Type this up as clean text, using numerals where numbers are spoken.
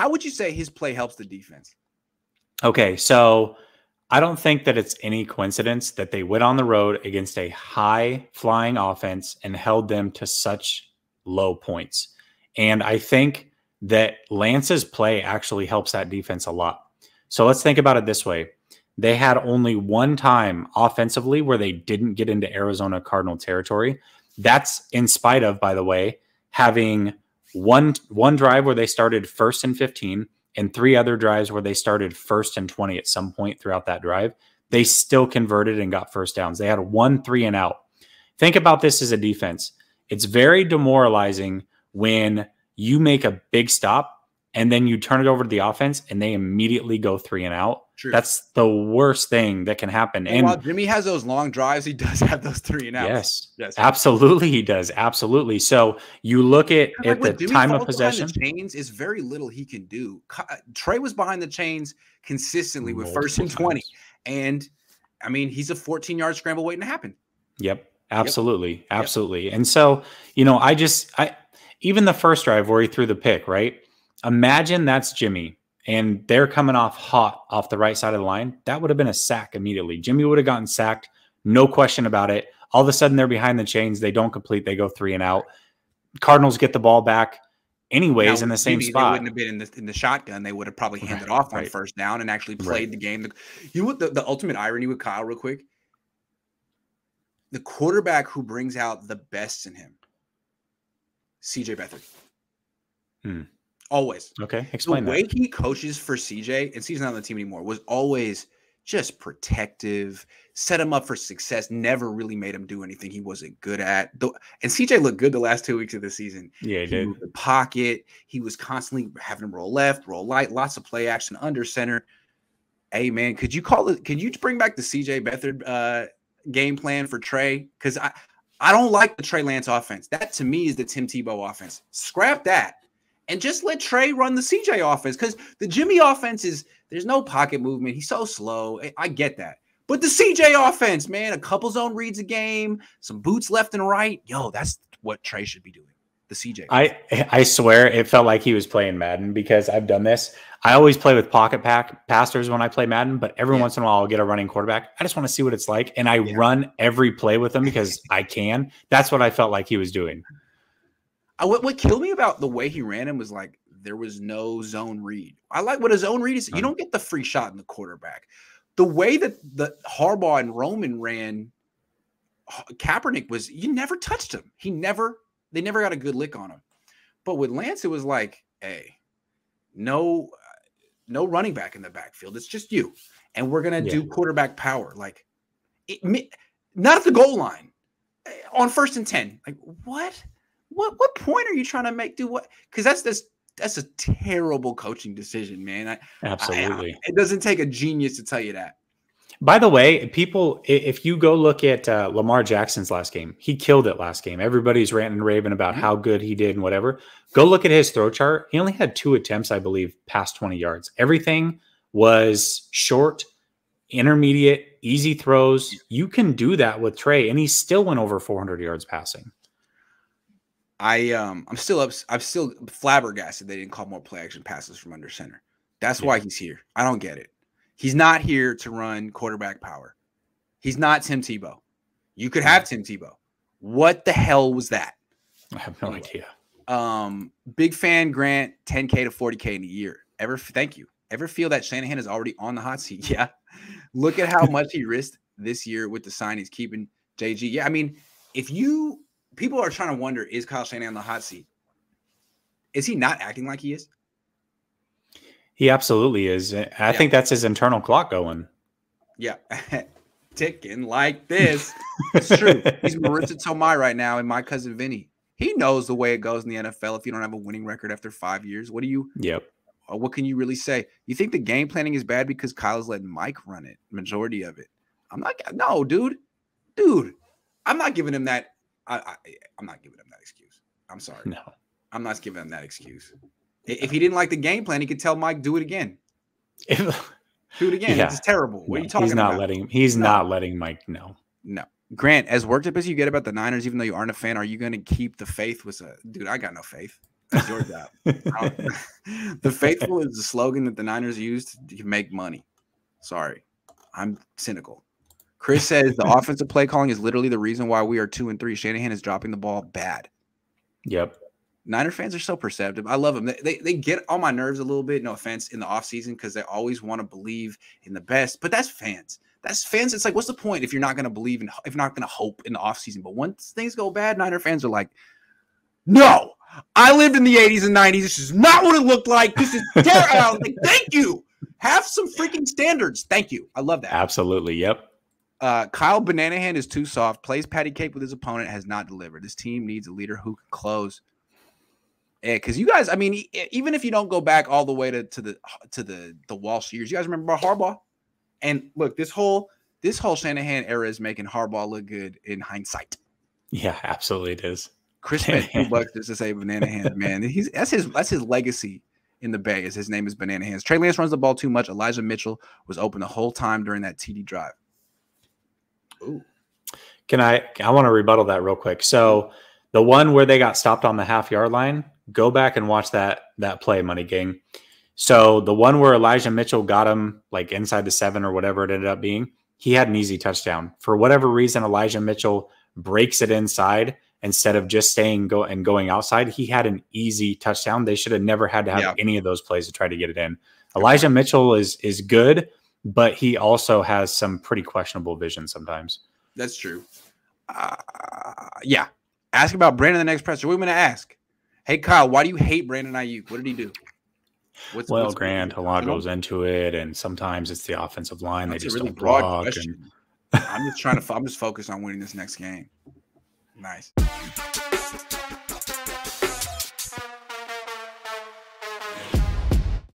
How would you say his play helps the defense? Okay, so I don't think that it's any coincidence that they went on the road against a high-flying offense and held them to such low points. And I think that Lance's play actually helps that defense a lot. So let's think about it this way. They had only one time offensively where they didn't get into Arizona Cardinal territory. That's in spite of, by the way, having one drive where they started 1st and 15 and 3 other drives where they started 1st and 20 at some point throughout that drive. They still converted and got first downs. They had 1 3 and out. Think about this as a defense. It's very demoralizing when you make a big stop and then you turn it over to the offense and they immediately go 3 and out. True. That's the worst thing that can happen. And while Jimmy has those long drives, he does have those 3 and outs. Yes, absolutely he does. Absolutely. So you look at the time of possession. The chains is very little he can do. Trey was behind the chains consistently with 1st and 20. And, I mean, he's a 14-yard scramble waiting to happen. Yep, absolutely. Yep. Absolutely. And so, you know, even the first drive where he threw the pick, right? Imagine that's Jimmy and they're coming off hot off the right side of the line. That would have been a sack immediately. Jimmy would have gotten sacked. No question about it. All of a sudden they're behind the chains. They don't complete. They go 3 and out. Cardinals get the ball back anyways in the same spot. They wouldn't have been in the shotgun. They would have probably handed off on 1st down and actually played the game. You know what the ultimate irony with Kyle real quick? The quarterback who brings out the best in him, CJ Beathard. Always. Okay, explain that. The way he coaches for CJ, and CJ's not on the team anymore, was always just protective, set him up for success, never really made him do anything he wasn't good at. And CJ looked good the last 2 weeks of the season. Yeah, he did. Moved the pocket. He was constantly having him roll left, roll right, lots of play action under center. Hey, man, could you bring back the CJ Beathard game plan for Trey? Because I don't like the Trey Lance offense. That, to me, is the Tim Tebow offense. Scrap that. And just let Trey run the CJ offense, because the Jimmy offense there's no pocket movement. He's so slow. I get that. But the CJ offense, man, a couple zone reads a game, some boots left and right. Yo, that's what Trey should be doing. The CJ. I swear it felt like he was playing Madden, because I've done this. I always play with pocket passers when I play Madden, but every once in a while I'll get a running quarterback. I just want to see what it's like. And I run every play with him because I can. That's what I felt like he was doing. What killed me about the way he ran him was like there was no zone read. I like what a zone read is. You don't get the free shot in the quarterback. The way that the Harbaugh and Roman ran, Kaepernick was, you never touched him. They never got a good lick on him. But with Lance, it was like, hey, no running back in the backfield. It's just you. And we're going to do quarterback power. Like, not at the goal line. On 1st and 10. Like, what? What point are you trying to make? Do what? Because that's a terrible coaching decision, man. Absolutely. It doesn't take a genius to tell you that. By the way, people, if you go look at Lamar Jackson's last game, he killed it last game. Everybody's ranting and raving about how good he did and whatever. Go look at his throw chart. He only had 2 attempts, I believe, past 20 yards. Everything was short, intermediate, easy throws. You can do that with Trey, and he still went over 400 yards passing. I'm still flabbergasted they didn't call more play action passes from under center. That's why he's here. I don't get it. He's not here to run quarterback power. He's not Tim Tebow. You could have Tim Tebow. What the hell was that? I have no idea. Big fan, Grant, 10K to 40K in a year. Thank you. Ever feel that Shanahan is already on the hot seat? Yeah. Look at how much he risked this year with the sign he's keeping JG. Yeah, I mean, people are trying to wonder, is Kyle Shanahan on the hot seat? Is he not acting like he is? He absolutely is. I think that's his internal clock going. Yeah. Ticking like this. It's true. He's Marissa Tomei right now and my cousin Vinny. He knows the way it goes in the NFL if you don't have a winning record after 5 years. What can you really say? You think the game planning is bad because Kyle's letting Mike run it, majority of it? No, dude. I'm not giving him that. I'm not giving him that excuse. I'm sorry. No. I'm not giving him that excuse. If he didn't like the game plan, he could tell Mike, do it again. Do it again. Yeah. It's terrible. What are you talking about? He's not letting Mike know. No. Grant, as worked up as you get about the Niners, even though you aren't a fan, are you going to keep the faith with dude, I got no faith. That's your job. The faithful is the slogan that the Niners used to make money. Sorry, I'm cynical. Chris says the offensive play calling is literally the reason why we are 2-3. Shanahan is dropping the ball bad. Yep. Niner fans are so perceptive. I love them. They get on my nerves a little bit, no offense, in the offseason because they always want to believe in the best. But that's fans. That's fans. It's like, what's the point if you're not going to believe in, if you're not going to hope in the offseason? But once things go bad, Niner fans are like, no, I lived in the 80s and 90s. This is not what it looked like. This is terrible. Like, thank you. Have some freaking standards. Thank you. I love that. Absolutely. Yep. Kyle Bananahan is too soft. Plays patty cake with his opponent. Has not delivered. This team needs a leader who can close. Yeah, because you guys, I mean, even if you don't go back all the way to the Walsh years, you guys remember about Harbaugh? And look, this whole Shanahan era is making Harbaugh look good in hindsight. Yeah, absolutely it is. Chris spent $2 just to say Banana Hands, man. That's his legacy in the Bay. His name is Banana Hands. Trey Lance runs the ball too much. Elijah Mitchell was open the whole time during that TD drive. Ooh. I want to rebuttal that real quick. So the one where they got stopped on the half-yard line, go back and watch that play, Money Gang. So the one where Elijah Mitchell got him like inside the 7 or whatever it ended up being, he had an easy touchdown. For whatever reason, Elijah Mitchell breaks it inside instead of just going outside. He had an easy touchdown. They should have never had to have any of those plays to try to get it in. Elijah Mitchell is good, but he also has some pretty questionable vision sometimes. That's true. Yeah. Ask about Brandon the next presser. What are we going to ask? Hey, Kyle, why do you hate Brandon Ayuk? What did he do? Grant, a lot goes into it, and sometimes it's the offensive line. They just really don't block. I'm just focused on winning this next game. Nice.